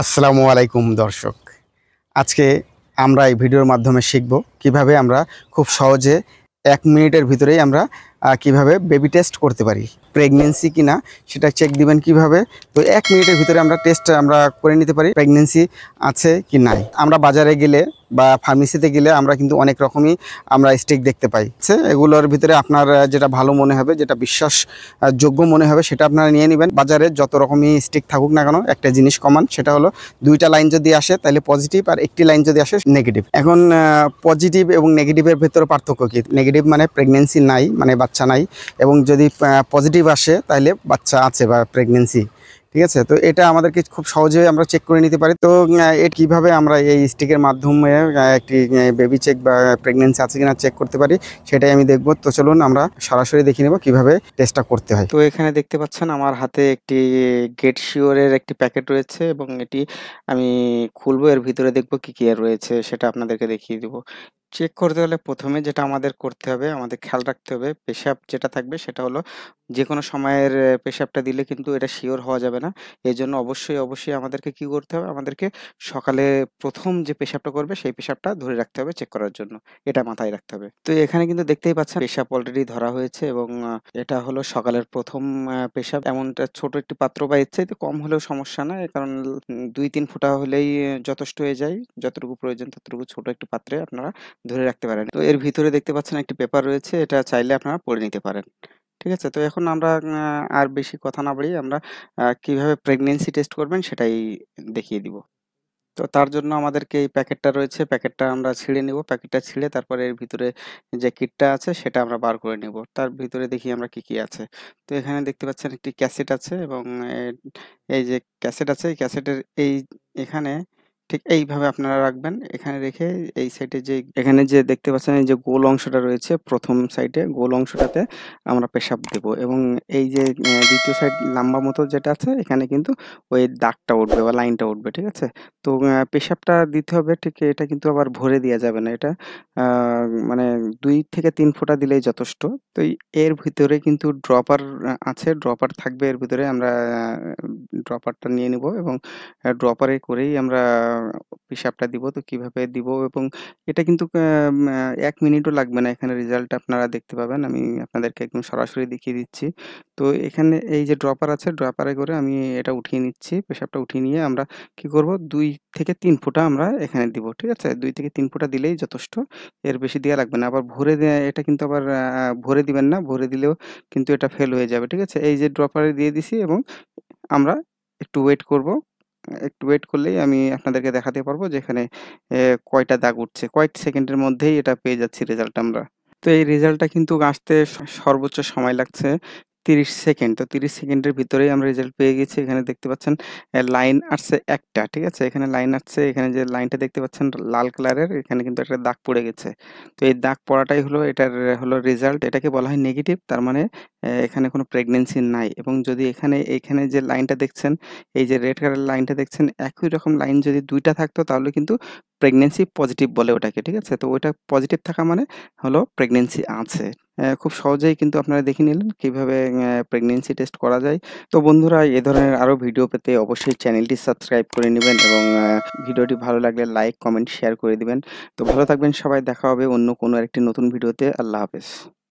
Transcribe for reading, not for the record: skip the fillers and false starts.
আসসালামু আলাইকুম দর্শক। আজকে আমরা এই ভিডিওর মাধ্যমে শিখব কিভাবে আমরা খুব সহজে 1 মিনিটের ভিতরেই আমরা কিভাবে বেবি টেস্ট করতে পারি। প্রেগন্যান্সি কিনা সেটা চেক দিবেন কিভাবে। তো 1 মিনিটের ভিতরে আমরা টেস্ট করে নিতে পারি প্রেগন্যান্সি আছে কি নাই। আমরা বাজারে গেলে বা ফার্মেসিতে গেলে আমরা কিন্তু অনেক রকমই আমরা স্টিক দেখতে পাই। এগুলোর ভিতরে আপনার যেটা ভালো মনে হবে, যেটা যোগ্য মনে হবে সেটা আপনারা নিয়ে নেবেন। বাজারে যত রকমই স্টিক থাকুক না কেন, একটা জিনিস কমন, সেটা হলো 2টা লাইন যদি আসে তাহলে পজিটিভ, আর একটি লাইন যদি আসে নেগেটিভ। এখন পজিটিভ এবং নেগেটিভের ভেতরে পার্থক্য কি? নেগেটিভ মানে প্রেগন্যান্সি নাই, মানে বাচ্চা নাই, এবং যদি পজিটিভ আসে তাহলে বাচ্চা আছে বা প্রেগন্যান্সি। ঠিক আছে, তো এটা আমাদেরকে খুব সহজে আমরা চেক করে নিতে পারি। তো কিভাবে আমরা এই স্টিকের মাধ্যমে একটি বেবি চেক বা প্রেগন্যান্সি আছে কিনা চেক করতে পারি সেটাই আমি দেখব। তো চলুন আমরা সরাসরি দেখে নেব কিভাবে টেস্টটা করতে হয়। তো এখানে দেখতে পাচ্ছেন আমার হাতে একটি গেট শিওরের একটি প্যাকেট রয়েছে এবং এটি আমি খুলবো, এর ভিতরে দেখব কি কি আর রয়েছে সেটা আপনাদেরকে দেখিয়ে দেব। চেক করতে হলে প্রথমে যেটা আমাদের করতে হবে, আমাদের খেয়াল রাখতে হবে পেশাব যেটা থাকবে সেটা হলো যেকোনো সময়ের পেশাবটা দিলে কিন্তু এটা শিওর হওয়া যাবে না। এজন্য অবশ্যই আমাদেরকে কি করতে হবে? আমাদেরকে সকালে ১ম যে পেশাবটা করবে সেই পেশাবটা ধরে রাখতে হবে চেক করার জন্য। এটা মাথায় রাখতে হবে। তো এখানে কিন্তু দেখতেই পাচ্ছেন পেশাব অলরেডি ধরা হয়েছে এবং এটা হলো সকালের ১ম পেশাব। এমনটা ছোট একটি পাত্র বা এর চাইতে কম হলেও সমস্যা না। কারণ ২-৩ ফোঁটা হলেই যথেষ্ট হয়ে যায়। যতটুকু প্রয়োজন ততটুকু ছোট একটি পাত্রে আপনারা ধরে রাখতে পারেন। তো এর ভিতরে দেখতে পাচ্ছেন একটি পেপার রয়েছে। এটা চাইলে আপনারা পড়ে নিতে পারেন। ঠিক আছে? তো এখন আমরা আর বেশি কথা না বাড়িয়ে আমরা কিভাবে প্রেগন্যান্সি টেস্ট করবেন সেটাই দেখিয়ে দিব। তো তার জন্য আমাদেরকে এই প্যাকেটটা রয়েছে, প্যাকেটটা আমরা ছিঁড়ে নিব। প্যাকেটটা ছিঁড়ে তারপরে এর ভিতরে যে কিটটা আছে সেটা আমরা বার করে নিব। তার ভিতরে দেখি আমরা কি আছে। তো এখানে দেখতে পাচ্ছেন একটি ক্যাসেট আছে এবং এ এই যে ক্যাসেট আছে, এই ক্যাসেটের এখানে ঠিক এইভাবে আপনারা রাখবেন। এখানে রেখে এই সাইডে যে এখানে যে দেখতে পাচ্ছেন এই যে গোল অংশটা রয়েছে ১ম সাইডে গোল অংশটাতে আমরা পেশাব দেব এবং এই যে ২য় সাইড লাম্বা মতো যেটা আছে এখানে কিন্তু ওই দাগটা উঠবে বা লাইনটা উঠবে। ঠিক আছে? তো পেশাবটা দিতে হবে ঠিক, এটা কিন্তু আবার ভরে দেয়া যাবে না। এটা আ মানে ২ থেকে ৩ ফোঁটা দিলেই যথেষ্ট। তো এর ভিতরে কিন্তু ড্রপার আছে, ড্রপার থাকবে এর ভিতরে। আমরা ড্রপারটা নিয়ে নিবো এবং ড্রপারে করেই আমরা পেশাবটা দিব। তো কিভাবে দিব এবং এটা কিন্তু ১ মিনিটও লাগবে না। এখানে রেজাল্ট আপনারা দেখতে পাবেন। আমি আপনাদেরকে একদম সরাসরি দেখিয়ে দিচ্ছি। তো এখানে এই যে ড্রপার আছে, ড্রপারে করে আমি এটা উঠিয়ে নিচ্ছি। পেশাবটা উঠিয়ে নিয়ে আমরা কি করব ২ থেকে ৩ ফোঁটা আমরা এখানে দিব। ঠিক আছে? ২ থেকে ৩ ফোঁটা দিলেই যথেষ্ট। এর বেশি দেয়া লাগবে না। আবার ভরে এটা কিন্তু আবার ভরে দিবেন না। ভরে দিলেও কিন্তু এটা ফেল হয়ে যাবে। ঠিক আছে? এই যে ড্রপারে দিয়ে দিছি এবং আমরা একটু ওয়েট করব। একটু ওয়েট করলেই আমি আপনাদেরকে দেখাতে পারবো যে এখানে কয়টা দাগ উঠছে। কয়েক সেকেন্ডের মধ্যেই এটা পেয়ে যাচ্ছি রেজাল্ট আমরা। তো এই রেজাল্টটা কিন্তু আসতে সর্বোচ্চ সময় লাগছে ৩০ সেকেন্ড। তো ৩০ সেকেন্ডের ভিতরেই আমরা রেজাল্ট পেয়ে গেছি। এখানে দেখতে পাচ্ছেন লাইন আসছে একটা। ঠিক আছে? এখানে লাইন আসছে। এখানে যে লাইনটা দেখতে পাচ্ছেন লাল কালারের, এখানে কিন্তু একটা দাগ পড়ে গেছে। তো এই দাগ পড়াটাই হলো এটার হলো রেজাল্ট। এটাকে বলা হয় নেগেটিভ। তার মানে এখানে কোনো প্রেগন্যান্সি নাই এবং যদি এখানে যে লাইনটা দেখছেন, এই যে রেড কালারের লাইনটা দেখছেন, একই রকম লাইন যদি ২ টা থাকতো তাহলে কিন্তু প্রেগন্যান্সি পজিটিভ বলে ওটাকে। ঠিক আছে? তো ওইটা পজিটিভ থাকা মানে হলো প্রেগন্যান্সি আছে। খুব সহজেই কিন্তু আপনারা দেখে নিলেন কিভাবে প্রেগন্যান্সি টেস্ট করা যায়। তো বন্ধুরা, এ ধরনের আরো ভিডিও পেতে অবশ্যই চ্যানেলটি সাবস্ক্রাইব করে নিবেন এবং ভিডিওটি ভালো লাগলে লাইক, কমেন্ট, শেয়ার করে দিবেন। তো ভালো থাকবেন সবাই। দেখা হবে অন্য কোনো আরেকটি নতুন ভিডিওতে। আল্লাহ হাফেজ।